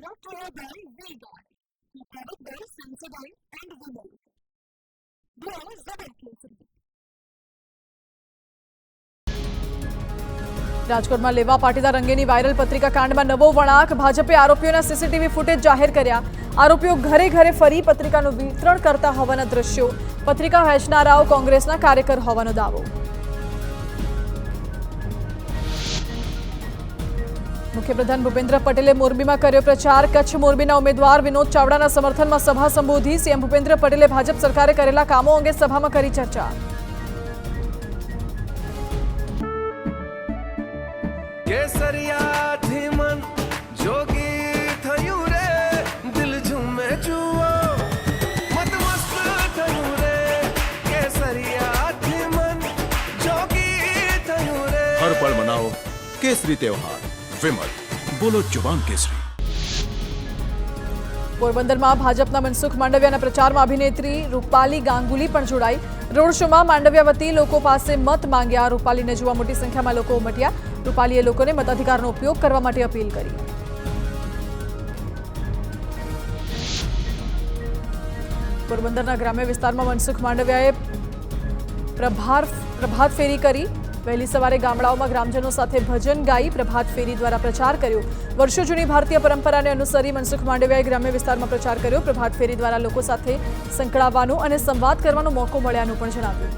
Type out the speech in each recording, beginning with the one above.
brought to you by V-Guard, prepared by Sensodyne and Women. Blue Zebra. રાજકોટમાં લેવા પાટીદાર અંગેની viral પત્રિકા કાંડમાં નવો વળાંક. ભાજપે આરોપીઓના સીસીટીવી ફૂટેજ જાહેર કર્યા. આરોપીઓ ઘરે ઘરે ફરી પત્રિકાનું વિતરણ કરતા હોવાના દ્રશ્યો. પત્રિકા વહેંચનારાઓ કોંગ્રેસના કાર્યકર હોવાનો દાવો. મુખ્યપ્રધાન ભૂપેન્દ્ર પટેલે મોરબીમાં કર્યો પ્રચાર. કચ્છ મોરબીના ઉમેદવાર વિનોદ ચાવડાના સમર્થનમાં સભા સંબોધી. સીએમ ભૂપેન્દ્ર પટેલે ભાજપ સરકારે કરેલા કામો અંગે સભામાં કરી ચર્ચા. केसरिया थी मन जोगी थयू रे दिल झूमे जुओ मत मस्त थयू रे केसरिया थी मन जोगी थयू रे हर पल मनाओ केसरी त्योहार विमल बोलो जुबान केसरी. પોરબંદરમાં ભાજપના મનસુખ માંડવિયાના પ્રચારમાં અભિનેત્રી રૂપાલી ગાંગુલી પણ જોડાઈ. રોડ શોમાં માંડવિયા વતી લોકો પાસે મત માંગ્યા. રૂપાલીને જોવા મોટી સંખ્યામાં લોકો ઉમટ્યા. રૂપાલીએ લોકોને મતાધિકારનો ઉપયોગ કરવા માટે અપીલ કરી. પોરબંદરના ગ્રામ્ય વિસ્તારમાં મનસુખ માંડવિયાએ પ્રભાત ફેરી કરી. વહેલી સવારે ગામડાઓમાં ગ્રામજનો સાથે ભજન ગાઈ પ્રભાત ફેરી દ્વારા પ્રચાર કર્યો. વર્ષો જૂની ભારતીય પરંપરાને અનુસરી મનસુખ માંડવિયાએ ગ્રામ્ય વિસ્તારમાં પ્રચાર કર્યો. પ્રભાત ફેરી દ્વારા લોકો સાથે સંકળાવવાનો અને સંવાદ કરવાનો મોકો મળ્યાનું પણ જણાવ્યું.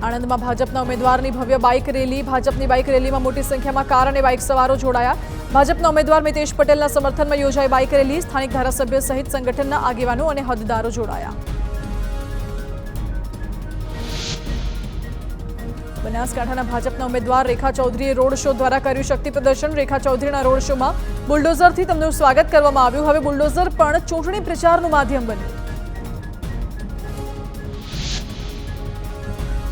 આણંદમાં ભાજપના ઉમેદવારની ભવ્ય બાઇક રેલી. ભાજપની બાઇક રેલીમાં મોટી સંખ્યામાં કાર અને બાઇક સવારો જોડાયા. ભાજપના ઉમેદવાર મિતેશ પટેલના સમર્થનમાં યોજાઈ બાઇક રેલી. સ્થાનિક ધારાસભ્ય સહિત સંગઠનના આગેવાનો અને હોદ્દેદારો જોડાયા. બનાસકાંઠાના ભાજપના ઉમેદવાર રેખા ચૌધરીએ રોડ શો દ્વારા કર્યું શક્તિ પ્રદર્શન. રેખા ચૌધરીના રોડ શોમાં બુલડોઝરથી તેમનું સ્વાગત કરવામાં આવ્યું. હવે બુલડોઝર પણ ચૂંટણી પ્રચારનું માધ્યમ બન્યું.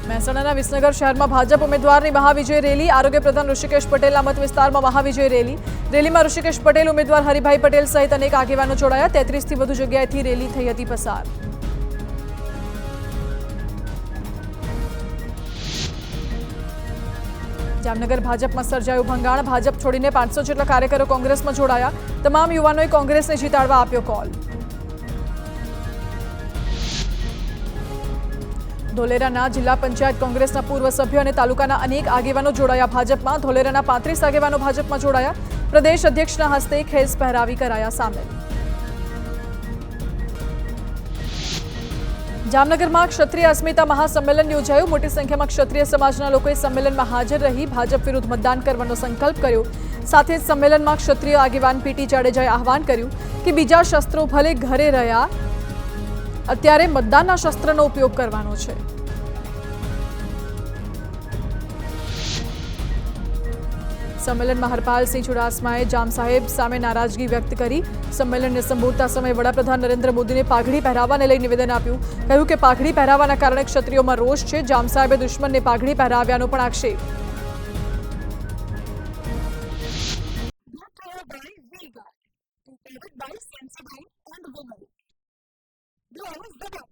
મહેસાણાના વિસનગર શહેરમાં ભાજપ ઉમેદવારની મહાવિજય રેલી. આરોગ્ય પ્રધાન ઋષિકેશ પટેલના મત વિસ્તારમાં મહાવિજય રેલી. રેલીમાં ઋષિકેશ પટેલ, ઉમેદવાર હરિભાઈ પટેલ સહિત અનેક આગેવાનો જોડાયા. 33થી વધુ જગ્યાએથી રેલી થઈ હતી પસાર. જામનગર ભાજપમાં સર્જાયું ભંગાણ. ભાજપ છોડીને 500 જેટલા કાર્યકરો કોંગ્રેસમાં જોડાયા. તમામ યુવાનોએ કોંગ્રેસને જીતાડવા આપ્યો કોલ. ધોલેરાના જિલ્લા પંચાયત કોંગ્રેસના પૂર્વ સભ્યો અને તાલુકાના અનેક આગેવાનો જોડાયા ભાજપમાં. ધોલેરાના 35 આગેવાનો ભાજપમાં જોડાયા. પ્રદેશ અધ્યક્ષના હસ્તે ખેસ પહેરાવી કરાયા સામેલ. જામનગરમાં ક્ષત્રિય અસ્મિતા મહાસંમેલન યોજાયું. મોટી સંખ્યામાં ક્ષત્રિય સમાજના લોકોએ સંમેલનમાં હાજર રહી ભાજપ વિરુદ્ધ મતદાન કરવાનો સંકલ્પ કર્યો. સાથે જ સંમેલનમાં ક્ષત્રિય આગેવાન પીટી જાડેજાએ આહવાન કર્યું કે બીજા શસ્ત્રો ભલે ઘરે રહ્યા, અત્યારે મતદાનના શસ્ત્રનો ઉપયોગ કરવાનો છે. સંમેલનમાં હરપાલસિંહ ચુડાસમાએ જામ સાહેબ સામે નારાજગી વ્યક્ત કરી. સંમેલનને સંબોધતા સમયે વડાપ્રધાન નરેન્દ્ર મોદીને પાઘડી પહેરાવવાને લઈ નિવેદન આપ્યું. કહ્યું કે પાઘડી પહેરાવવાના કારણે ક્ષત્રિયોમાં રોષ છે. જામ સાહેબે દુશ્મનને પાઘડી પહેરાવ્યાનો પણ આક્ષેપ. By Sensodyne and Women. Blue Zebra.